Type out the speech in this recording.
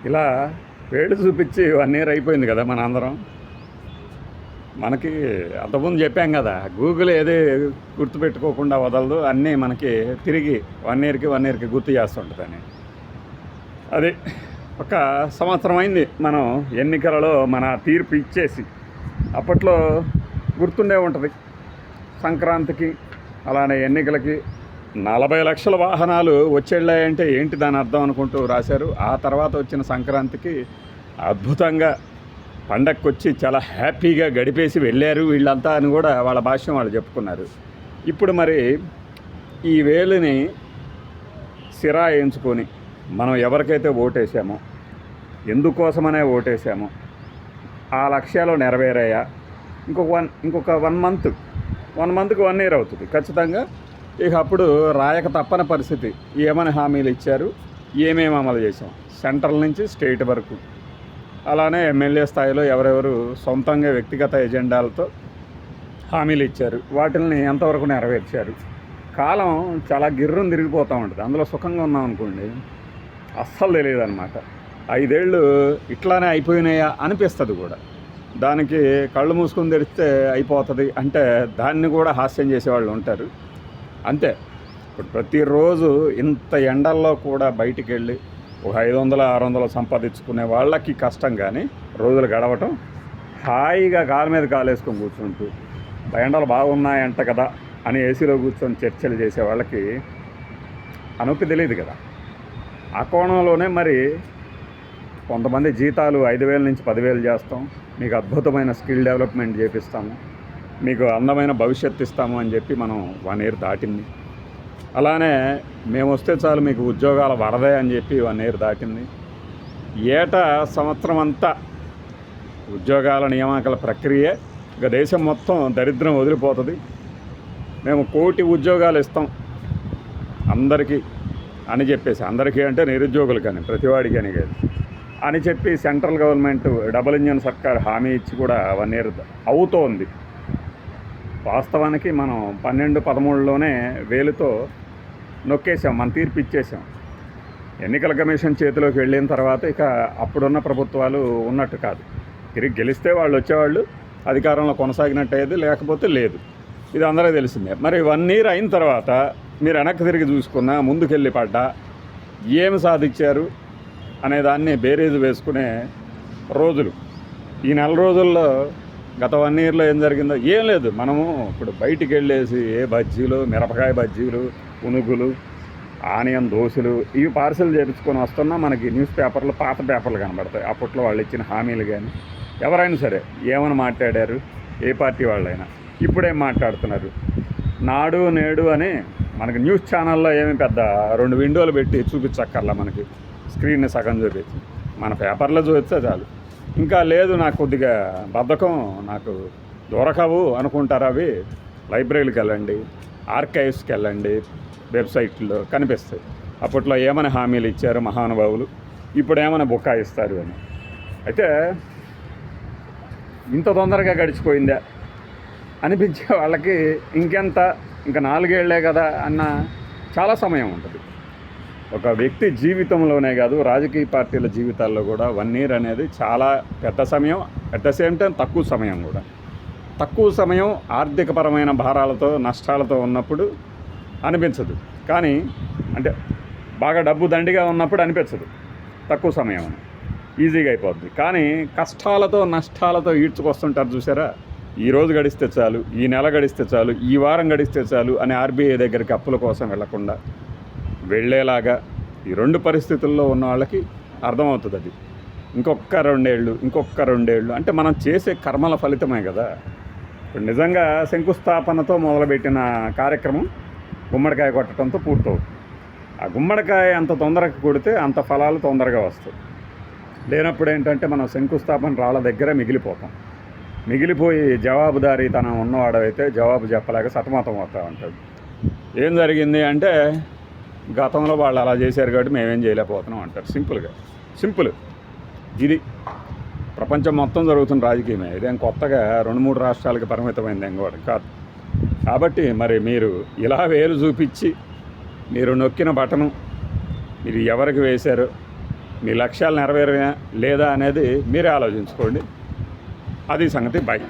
ఇలా వేడి చూపించి 1 ఇయర్ అయిపోయింది కదా మన అందరం. మనకి అంతకుముందు చెప్పాం కదా, గూగుల్ ఏది గుర్తుపెట్టుకోకుండా వదలదు, అన్నీ మనకి తిరిగి 1 ఇయర్కి గుర్తు చేస్తుంటుందని. అది ఒక సంవత్సరం అయింది మనం ఎన్నికలలో మన తీర్పు ఇచ్చేసి. అప్పట్లో గుర్తుండే ఉంటుంది, సంక్రాంతికి అలానే ఎన్నికలకి 40 లక్షల వాహనాలు వచ్చేళ్ళాయంటే ఏంటి దాని అర్థం అనుకుంటూ రాశారు. ఆ తర్వాత వచ్చిన సంక్రాంతికి అద్భుతంగా పండగకి వచ్చి చాలా హ్యాపీగా గడిపేసి వెళ్ళారు వీళ్ళంతా అని కూడా వాళ్ళ భాష్యం వాళ్ళు చెప్పుకున్నారు. ఇప్పుడు మరి ఈ వేలుని సిరా వేయించుకొని మనం ఎవరికైతే ఓటేసామో, ఎందుకోసమనే ఓటేసామో, ఆ లక్ష్యాలు నెరవేరాయా? ఇంకొక 1 మంత్కి 1 ఇయర్ అవుతుంది ఖచ్చితంగా. ఇక అప్పుడు రాయక తప్పని పరిస్థితి. ఏమని హామీలు ఇచ్చారు, ఏమేమి అమలు చేసాం, సెంట్రల్ నుంచి స్టేట్ వరకు, అలానే ఎమ్మెల్యే స్థాయిలో ఎవరెవరు సొంతంగా వ్యక్తిగత ఎజెండాలతో హామీలు ఇచ్చారు, వాటిని ఎంతవరకు నెరవేర్చారు. కాలం చాలా గిర్రం తిరిగిపోతూ ఉంటుంది. అందులో సుఖంగా ఉన్నాం అనుకోండి, అస్సలు తెలియదు అనమాట. 5 ఏళ్ళు ఇట్లానే అయిపోయినాయా అనిపిస్తుంది కూడా. దానికి కళ్ళు మూసుకొని తెరిస్తే అయిపోతుంది అంటే దాన్ని కూడా హాస్యం చేసేవాళ్ళు ఉంటారు. అంతే. ఇప్పుడు ప్రతిరోజు ఇంత ఎండల్లో కూడా బయటికి వెళ్ళి ఒక 500-600 సంపాదించుకునే వాళ్ళకి కష్టం, కానీ రోజులు గడవటం హాయిగా కాలు మీద కాలేసుకొని కూర్చుంటూ ఎండలు బాగున్నాయంట కదా అని ఏసీలో కూర్చొని చర్చలు చేసే వాళ్ళకి అనొప్పి తెలియదు కదా. ఆ కోణంలోనే మరి కొంతమంది జీతాలు 5,000 నుంచి 10,000 చేస్తాం, మీకు అద్భుతమైన స్కిల్ డెవలప్మెంట్ చేపిస్తాము, మీకు అందమైన భవిష్యత్తు ఇస్తాము అని చెప్పి మనం 1 ఇయర్ దాటింది. అలానే మేము వస్తే చాలు మీకు ఉద్యోగాల వరదే అని చెప్పి 1 ఇయర్ దాటింది. ఏటా సంవత్సరం అంతా ఉద్యోగాల నియామకాల ప్రక్రియ. ఇక దేశం మొత్తం దరిద్రం వదిలిపోతుంది. మేము 1 కోటి ఉద్యోగాలు ఇస్తాం అందరికీ అని చెప్పేసి, అందరికీ అంటే నిరుద్యోగులు కానీ ప్రతివాడికి అని కాదు అని చెప్పి సెంట్రల్ గవర్నమెంట్ డబుల్ ఇంజన్ సర్కార్ హామీ ఇచ్చి కూడా 1 ఇయర్ అవుతోంది. వాస్తవానికి మనం 12-13లోనే వేలుతో నొక్కేసాం, మన తీర్పు ఇచ్చేసాం. ఎన్నికల కమిషన్ చేతిలోకి వెళ్ళిన తర్వాత ఇక అప్పుడున్న ప్రభుత్వాలు ఉన్నట్టు కాదు. తిరిగి గెలిస్తే వాళ్ళు వచ్చేవాళ్ళు, అధికారంలో కొనసాగినట్టయ్యేది, లేకపోతే లేదు. ఇది అందరికీ తెలిసిందే. మరి 1 ఇయర్ అయిన తర్వాత మీరు వెనక్కి తిరిగి చూసుకున్నా, ముందుకెళ్ళి పడ్డా, ఏమి సాధించారు అనేదాన్ని బేరీజు వేసుకునే రోజులు ఈ 4 రోజుల్లో. గత 1 ఇయర్లో ఏం జరిగిందో ఏం లేదు. మనము ఇప్పుడు బయటికి వెళ్ళేసి బజ్జీలు, మిరపకాయ బజ్జీలు, పునుగులు, ఆనియన్ దోశలు ఇవి పార్సల్ చేయించుకొని వస్తున్నా మనకి న్యూస్ పేపర్లు, పాత పేపర్లు కనబడతాయి. అప్పట్లో వాళ్ళు ఇచ్చిన హామీలు కానీ ఎవరైనా సరే ఏమని మాట్లాడారు, ఏ పార్టీ వాళ్ళైనా ఇప్పుడేం మాట్లాడుతున్నారు. నాడు నేడు అని మనకి న్యూస్ ఛానల్లో ఏమి పెద్ద 2 విండోలు పెట్టి చూపించక్కర్లా, మనకి స్క్రీన్ని సగం చూపించి మన పేపర్లో చూపిస్తే చాలు. ఇంకా లేదు నాకు కొద్దిగా బద్ధకం, నాకు దొరకవు అనుకుంటారు, అవి లైబ్రరీలకు వెళ్ళండి, ఆర్కైవ్స్కి వెళ్ళండి, వెబ్సైట్లో కనిపిస్తాయి. అప్పట్లో ఏమైనా హామీలు ఇచ్చారు మహానుభావులు, ఇప్పుడు ఏమైనా బుకాయిస్తారు అని. అయితే ఇంత తొందరగా గడిచిపోయిందా అనిపించే వాళ్ళకి ఇంకా 4 ఏళ్లే కదా అన్న చాలా సమయం ఉంటుంది. ఒక వ్యక్తి జీవితంలోనే కాదు, రాజకీయ పార్టీల జీవితాల్లో కూడా 1 ఇయర్ అనేది చాలా పెద్ద సమయం. అట్ ద సేమ్ టైం తక్కువ సమయం కూడా. తక్కువ సమయం ఆర్థికపరమైన భారాలతో, నష్టాలతో ఉన్నప్పుడు అనిపించదు, కానీ అంటే బాగా డబ్బు దండిగా ఉన్నప్పుడు అనిపించదు తక్కువ సమయం అని, ఈజీగా అయిపోద్ది. కానీ కష్టాలతో నష్టాలతో ఈడ్చుకొస్తుంటారు చూసారా, ఈ రోజు గడిస్తే చాలు, ఈ నెల గడిస్తే చాలు, ఈ వారం గడిస్తే చాలు అని ఆర్బీఐ దగ్గరికి అప్పుల కోసం వెళ్లకుండా వెళ్ళేలాగా ఈ 2 పరిస్థితుల్లో ఉన్న వాళ్ళకి అర్థమవుతుంది. అది ఇంకొక 2 ఏళ్ళు అంటే మనం చేసే కర్మల ఫలితమే కదా. ఇప్పుడు నిజంగా శంకుస్థాపనతో మొదలుపెట్టిన కార్యక్రమం గుమ్మడికాయ కొట్టడంతో పూర్తవుతుంది. ఆ గుమ్మడికాయ అంత తొందరగా కొడితే అంత ఫలాలు తొందరగా వస్తాయి. లేనప్పుడు ఏంటంటే మనం శంకుస్థాపన రాళ్ళ దగ్గర మిగిలిపోయి జవాబుదారీతనం ఉన్నవాడైతే జవాబు చెప్పలేక సతమతం అవుతూ ఉంటాడు. ఏం జరిగింది అంటే గతంలో వాళ్ళు అలా చేశారు కాబట్టి మేమేం చేయలేకపోతున్నాం అంటారు. సింపుల్. ఇది ప్రపంచం మొత్తం జరుగుతున్న రాజకీయమే. ఇదేం కొత్తగా 2-3 రాష్ట్రాలకి పరిమితమైంది ఏం కూడా కాదు. కాబట్టి మరి మీరు ఇలా వేలు చూపించి మీరు నొక్కిన బటను మీరు ఎవరికి వేశారో మీ లక్ష్యాలు నెరవేరా లేదా అనేది మీరే ఆలోచించుకోండి. అది సంగతి. బాయ్.